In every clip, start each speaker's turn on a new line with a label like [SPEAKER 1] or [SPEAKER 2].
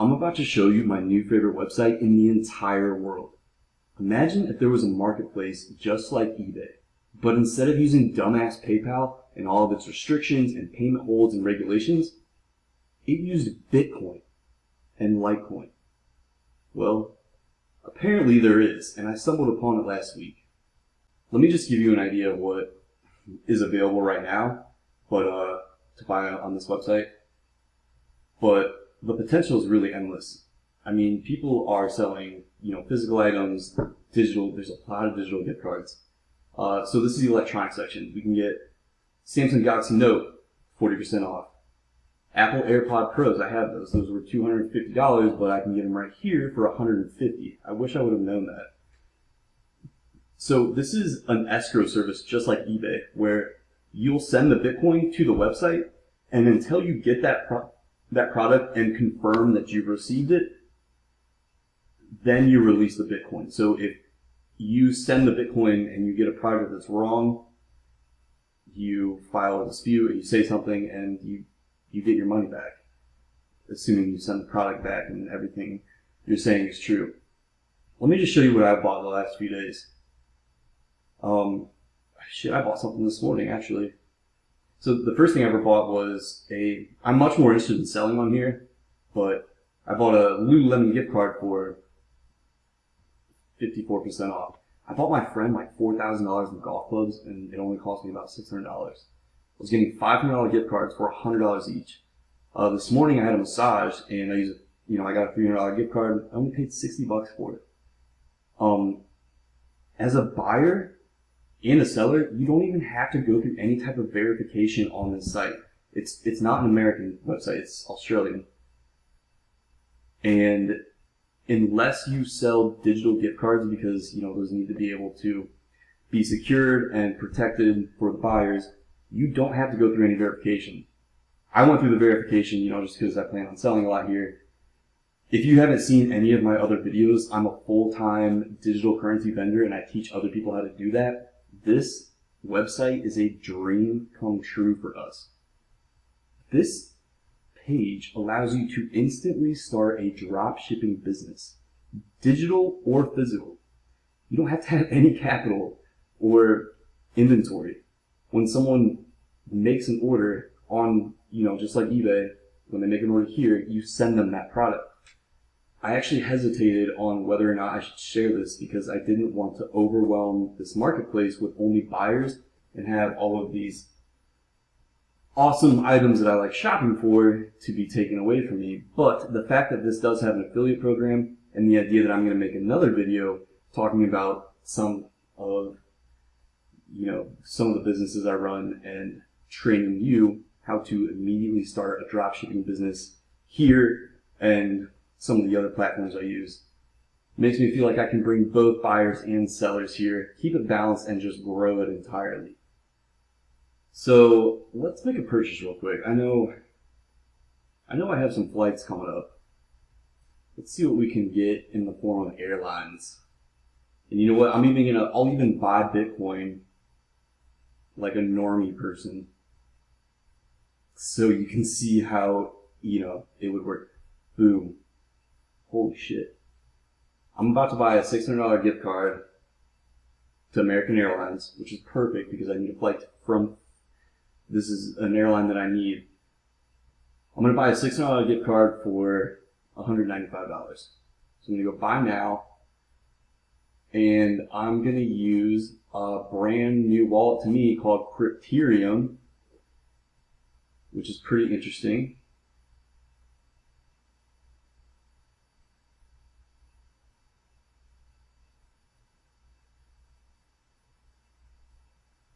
[SPEAKER 1] I'm about to show you my new favorite website in the entire world. Imagine if there was a marketplace just like eBay, but instead of using dumbass PayPal and all of its restrictions and payment holds and regulations, it used Bitcoin and Litecoin. Well, apparently there is, and I stumbled upon it last week. Let me just give you an idea of what is available right now, but to buy on this website. But the potential is really endless. I mean, people are selling, physical items, digital. There's a lot of digital gift cards. So this is the electronic section. We can get Samsung Galaxy Note, 40% off. Apple AirPod Pros, I have those. Those were $250, but I can get them right here for $150. I wish I would have known that. So this is an escrow service just like eBay, where you'll send the Bitcoin to the website, and until you get that product and confirm that you've received it, then you release the Bitcoin. So if you send the Bitcoin and you get a product that's wrong, you file a dispute and you say something and you get your money back, assuming you send the product back and everything you're saying is true. Let me just show you what I bought the last few days. I bought something this morning actually. So the first thing I ever bought was I'm much more interested in selling on here, but I bought a Lululemon gift card for 54% off. I bought my friend like $4,000 in golf clubs, and it only cost me about $600. I was getting $500 gift cards for $100 each. This morning I had a massage, and I got a $300 gift card. I only paid $60 for it. As a buyer and a seller, you don't even have to go through any type of verification on this site. It's not an American website, it's Australian. And unless you sell digital gift cards, because those need to be able to be secured and protected for the buyers, you don't have to go through any verification. I went through the verification, just because I plan on selling a lot here. If you haven't seen any of my other videos, I'm a full-time digital currency vendor, and I teach other people how to do that. This website is a dream come true for us. This page allows you to instantly start a drop shipping business, digital or physical. You don't have to have any capital or inventory. When someone makes an order on, just like eBay, when they make an order here, you send them that product. I actually hesitated on whether or not I should share this because I didn't want to overwhelm this marketplace with only buyers and have all of these awesome items that I like shopping for to be taken away from me. But the fact that this does have an affiliate program, and the idea that I'm going to make another video talking about some of the businesses I run and training you how to immediately start a dropshipping business here and some of the other platforms I use, makes me feel like I can bring both buyers and sellers here, keep it balanced, and just grow it entirely. So let's make a purchase real quick. I know I have some flights coming up. Let's see what we can get in the form of airlines. And you know what? I'll even buy Bitcoin like a normie person, so you can see how it would work. Boom. Holy shit. I'm about to buy a $600 gift card to American Airlines, which is perfect because I need a flight this is an airline that I need. I'm going to buy a $600 gift card for $195. So I'm going to go buy now, and I'm going to use a brand new wallet to me called Criterium, which is pretty interesting.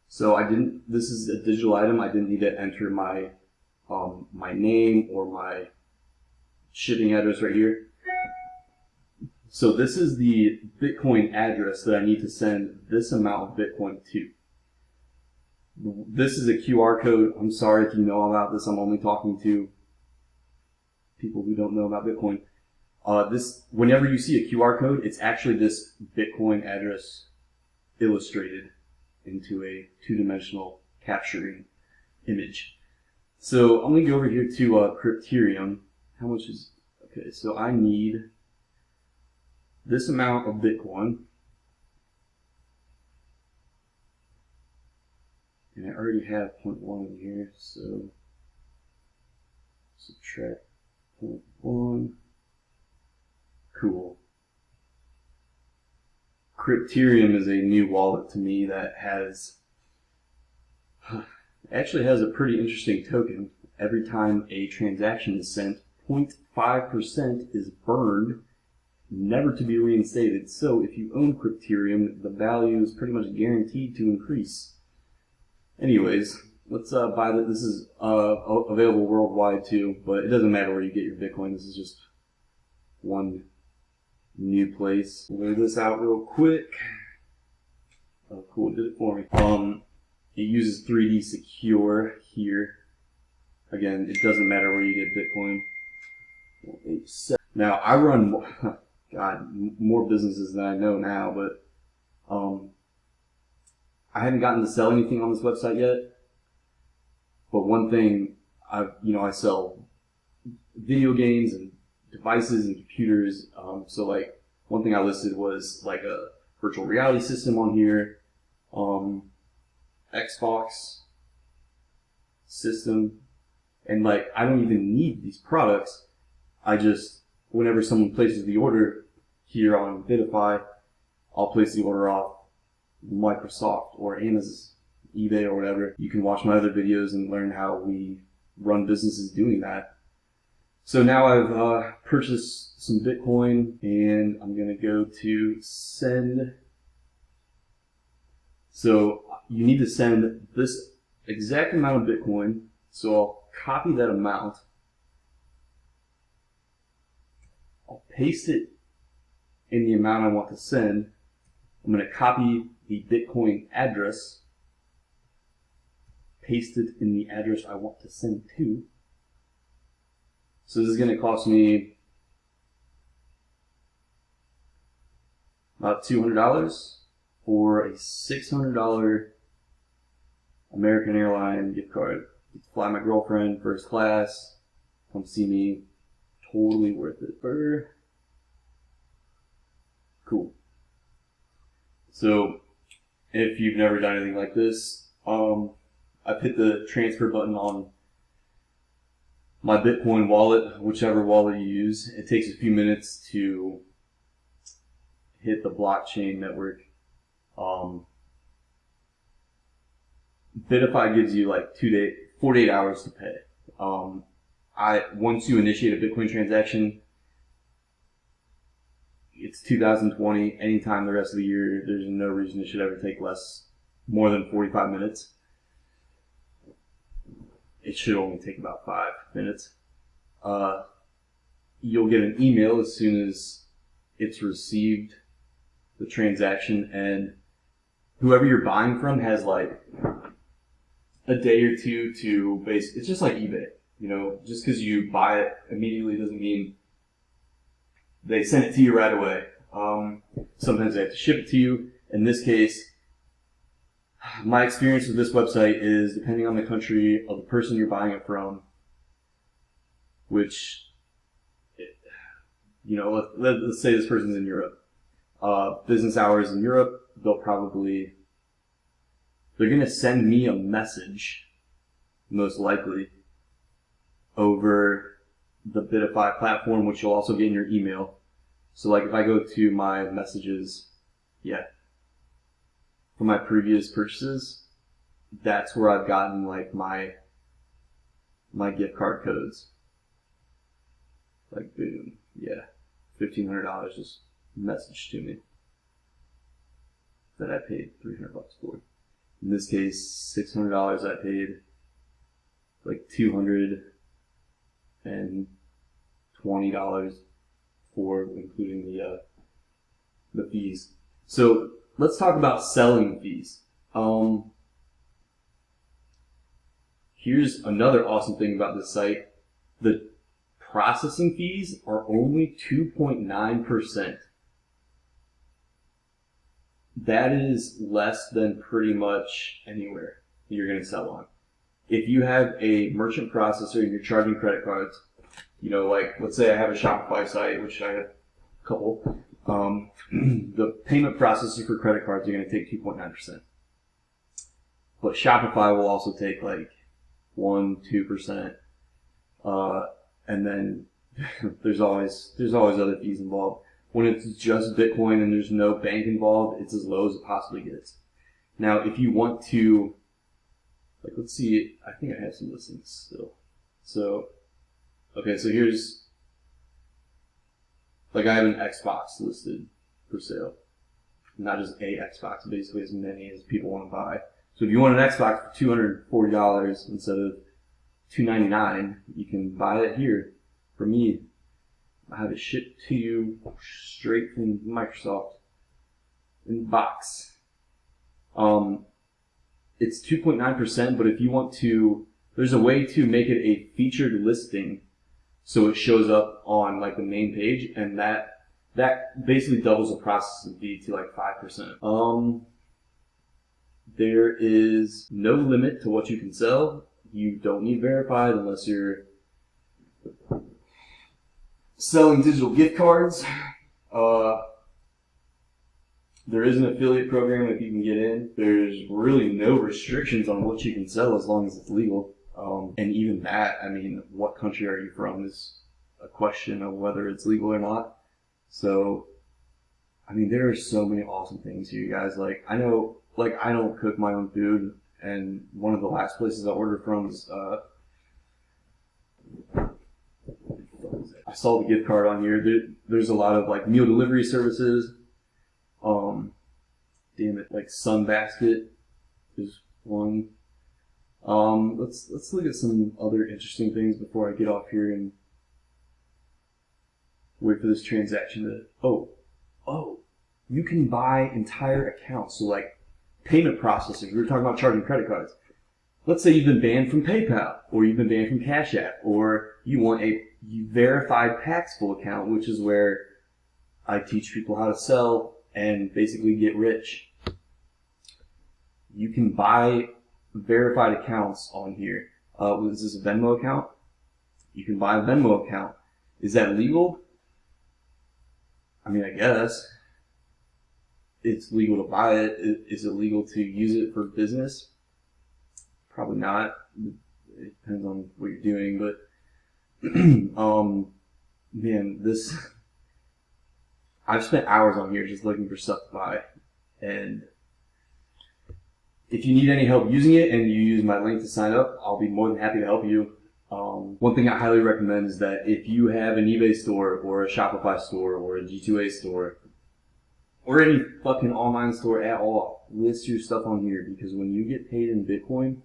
[SPEAKER 1] So this is a digital item. I didn't need to enter my name or my shipping address right here. So this is the Bitcoin address that I need to send this amount of Bitcoin to. This is a QR code. I'm sorry if you know about this. I'm only talking to people who don't know about Bitcoin. Whenever you see a QR code, it's actually this Bitcoin address illustrated into a two-dimensional capturing image. So I'm going to go over here to Criterium. How much is Okay, so I need this amount of Bitcoin. And I already have 0.1 in here, so subtract 0.1. Cool. Criterium is a new wallet to me that actually has a pretty interesting token. Every time a transaction is sent, 0.5% is burned, never to be reinstated. So if you own Criterium, the value is pretty much guaranteed to increase. Anyways, let's buy that. This is available worldwide too, but it doesn't matter where you get your Bitcoin. This is just one new place. We'll lay this out real quick. Oh, cool, it did it for me. It uses 3D Secure here. Again, it doesn't matter where you get Bitcoin. Now, I run, more businesses than I know now, but I haven't gotten to sell anything on this website yet. But one thing, I sell video games and devices and computers. So like one thing I listed was like a virtual reality system on here, Xbox system, and like I don't even need these products. I just, whenever someone places the order here on Bidify, I'll place the order off Microsoft or Amazon, eBay or whatever. You can watch my other videos and learn how we run businesses doing that. So now I've purchased some Bitcoin and I'm going to go to send. So you need to send this exact amount of Bitcoin. So I'll copy that amount. I'll paste it in the amount I want to send. I'm going to copy the Bitcoin address, paste it in the address I want to send to. So this is going to cost me about $200 for a $600 American Airlines gift card. Fly my girlfriend first class, come see me, totally worth it. Cool. So if you've never done anything like this, I've hit the transfer button on my Bitcoin wallet, whichever wallet you use. It takes a few minutes to hit the blockchain network. Bidify gives you like 48 hours to pay. Once you initiate a Bitcoin transaction, it's 2020. Anytime the rest of the year, there's no reason it should ever take more than 45 minutes. It should only take about 5 minutes. You'll get an email as soon as it's received the transaction, and whoever you're buying from has like a day or two to it's just like eBay. Just because you buy it immediately doesn't mean they send it to you right away. Sometimes they have to ship it to you. In this case, my experience with this website is depending on the country of the person you're buying it from, which, let's say this person's in Europe. Business hours in Europe, they're going to send me a message, most likely, over the Bidify platform, which you'll also get in your email. So like if I go to my messages, for my previous purchases, that's where I've gotten like my gift card codes. Like boom, $1,500 just messaged to me that I paid $300 for. In this case, $600 I paid like $220 for, including the fees. So let's talk about selling fees. Here's another awesome thing about this site. The processing fees are only 2.9%. That is less than pretty much anywhere you're going to sell on. If you have a merchant processor and you're charging credit cards, Like let's say I have a Shopify site, which I have a couple. The payment processor for credit cards are going to take 2.9%. But Shopify will also take like 1-2%. And then there's always other fees involved. When it's just Bitcoin and there's no bank involved, it's as low as it possibly gets. Now, if you want to, like, let's see, I think I have some listings still. So, okay, so here's, like, I have an Xbox listed for sale. Not just a Xbox, basically as many as people want to buy. So if you want an Xbox for $240 instead of $299, you can buy it here from me. I have it shipped to you straight from Microsoft in the box. It's 2.9%, but if you want to, there's a way to make it a featured listing so it shows up on like the main page, and that basically doubles the processing fee to like 5%. There is no limit to what you can sell. You don't need verified unless you're selling digital gift cards. There is an affiliate program if you can get in. There's really no restrictions on what you can sell as long as it's legal. And even that, I mean, what country are you from is a question of whether it's legal or not. So, I mean, there are so many awesome things here, guys. Like, I know, like, I don't cook my own food, and one of the last places I ordered from is, I saw the gift card on here. There's a lot of, like, meal delivery services. Like Sunbasket is one. Let's look at some other interesting things before I get off here and wait for this transaction to. Oh, you can buy entire accounts. So like payment processors. We were talking about charging credit cards. Let's say you've been banned from PayPal, or you've been banned from Cash App, or you want a verified Paxful account, which is where I teach people how to sell and basically get rich. You can buy verified accounts on here. Is this a Venmo account? You can buy a Venmo account. Is that legal? I mean, I guess. It's legal to buy it. Is it legal to use it for business? Probably not. It depends on what you're doing, but man, I've spent hours on here just looking for stuff to buy, and if you need any help using it and you use my link to sign up, I'll be more than happy to help you. One thing I highly recommend is that if you have an eBay store or a Shopify store or a G2A store or any fucking online store at all, list your stuff on here, because when you get paid in Bitcoin,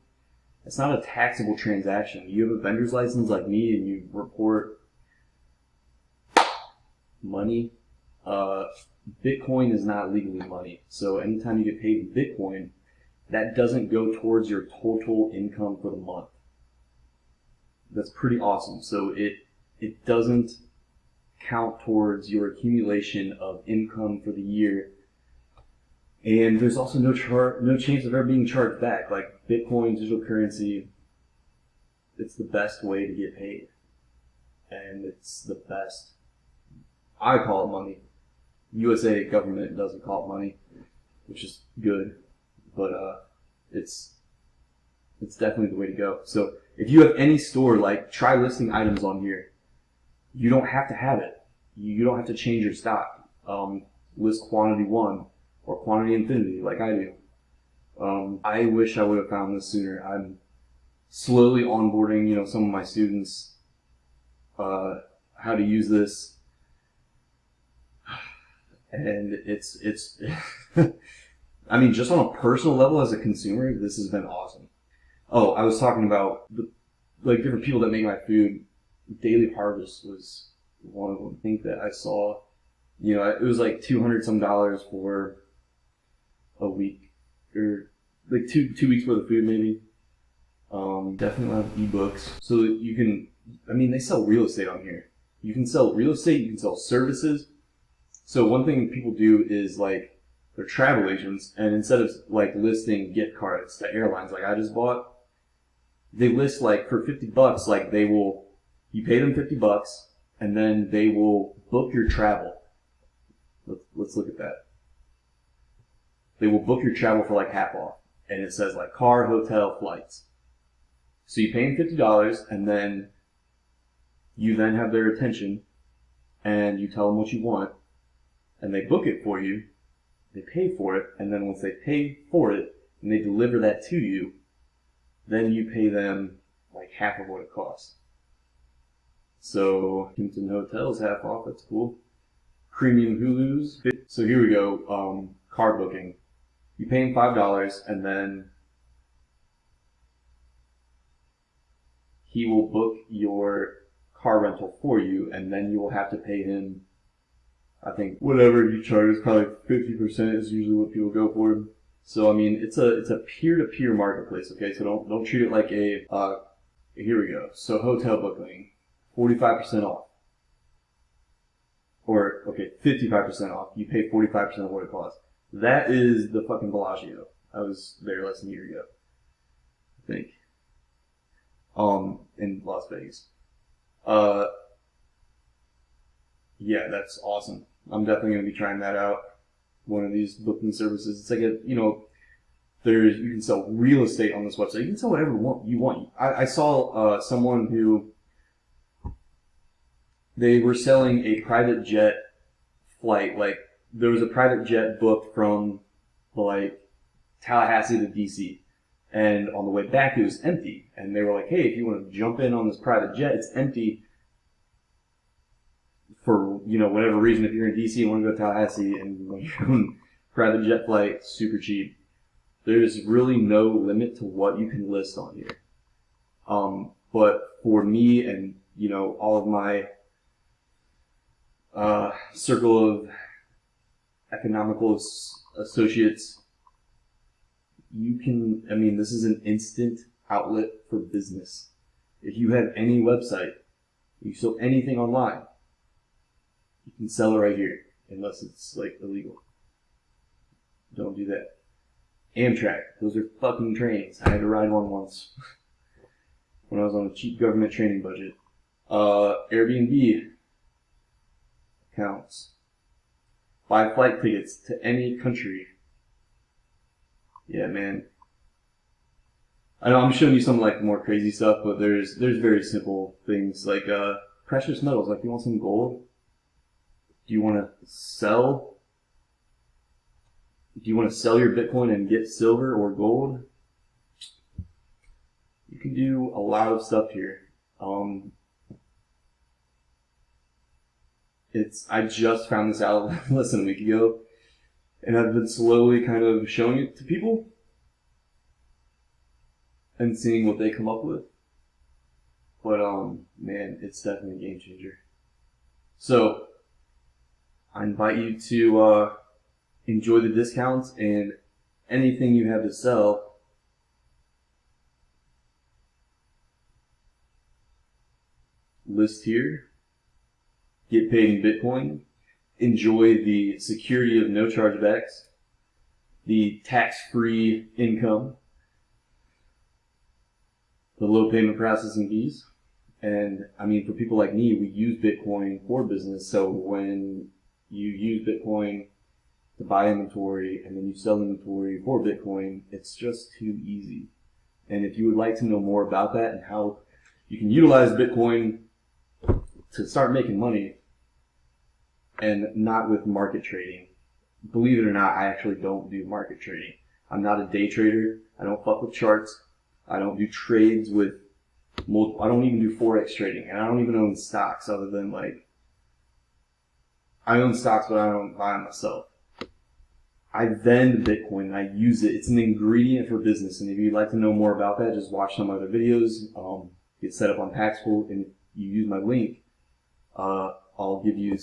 [SPEAKER 1] it's not a taxable transaction. You have a vendor's license like me and you report money. Bitcoin is not legally money. So anytime you get paid in Bitcoin, that doesn't go towards your total income for the month. That's pretty awesome. So it doesn't count towards your accumulation of income for the year. And there's also no chance of ever being charged back. Like Bitcoin, digital currency, it's the best way to get paid. And it's the best. I call it money. USA government doesn't call it money, which is good. But it's definitely the way to go. So if you have any store, like, try listing items on here. You don't have to have it. You don't have to change your stock. List quantity 1 or quantity infinity like I do. I wish I would have found this sooner. I'm slowly onboarding, some of my students how to use this, and it's I mean, just on a personal level as a consumer, this has been awesome. Oh, I was talking about different people that make my food. Daily Harvest was one of them. I think that I saw, it was like $200 some for a week, or like two weeks worth of food maybe. Definitely a lot of ebooks. So you can, they sell real estate on here. You can sell real estate, you can sell services. So one thing people do is like, they're travel agents, and instead of like listing gift cards to airlines like I just bought, they list like for $50, like they will You pay them $50, and then they will book your travel. Let's look at that. They will book your travel for like half off, and it says like car, hotel, flights. So you pay them $50, and then you then have their attention, and you tell them what you want, and they book it for you. They pay for it, and then once they pay for it, and they deliver that to you, then you pay them like half of what it costs. So Kimpton Hotels half off. That's cool. Premium Hulus. So here we go. Car booking. You pay him $5, and then he will book your car rental for you, and then you will have to pay him, I think, whatever he charges. Probably 50% is usually what people go for. So I mean, it's a peer-to-peer marketplace. Okay, so don't treat it like a. Here we go. So hotel booking, 45% off. Or, okay, 55% off. You pay 45% of what it costs. That is the fucking Bellagio. I was there less than a year ago, I think. In Las Vegas. Yeah, that's awesome. I'm definitely going to be trying that out. One of these booking services. It's like you can sell real estate on this website. You can sell whatever you want. I saw someone who, they were selling a private jet flight. Like, there was a private jet booked from, like, Tallahassee to DC. And on the way back, it was empty. And they were like, hey, if you want to jump in on this private jet, it's empty for, whatever reason. If you're in DC and want to go to Tallahassee and your own private jet flight, super cheap. There's really no limit to what you can list on here. But for me and, all of my circle of economical associates, this is an instant outlet for business. If you have any website, you sell anything online, you can sell it right here, unless it's like illegal. Don't do that. Amtrak, those are fucking trains. I had to ride one once when I was on a cheap government training budget. Airbnb accounts. Buy flight tickets to any country. Yeah, man. I know I'm showing you some like more crazy stuff, but there's very simple things like precious metals. Like, you want some gold? Do you want to sell your Bitcoin and get silver or gold? You can do a lot of stuff here. I just found this out less than a week ago, and I've been slowly kind of showing it to people and seeing what they come up with. But man, it's definitely a game changer. So I invite you to enjoy the discounts, and anything you have to sell, list here. Get paid in Bitcoin. Enjoy the security of no chargebacks, the tax-free income, the low payment processing fees. And for people like me, we use Bitcoin for business. So when you use Bitcoin to buy inventory and then you sell inventory for Bitcoin, it's just too easy. And if you would like to know more about that and how you can utilize Bitcoin to start making money, and not with market trading. Believe it or not, I actually don't do market trading. I'm not a day trader. I don't fuck with charts. I don't do trades with multiple. I don't even do Forex trading. And I don't even own stocks other than I own stocks, but I don't buy them myself. I vend Bitcoin and I use it. It's an ingredient for business. And if you'd like to know more about that, just watch some other videos. Get set up on Paxful, and if you use my link, I'll give you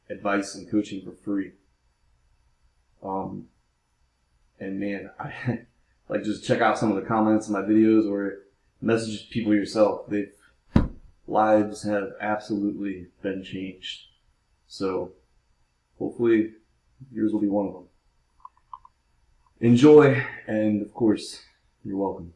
[SPEAKER 1] advice and coaching for free. And man, I just check out some of the comments in my videos or message people yourself. Lives have absolutely been changed. So hopefully yours will be one of them. Enjoy, and of course, you're welcome.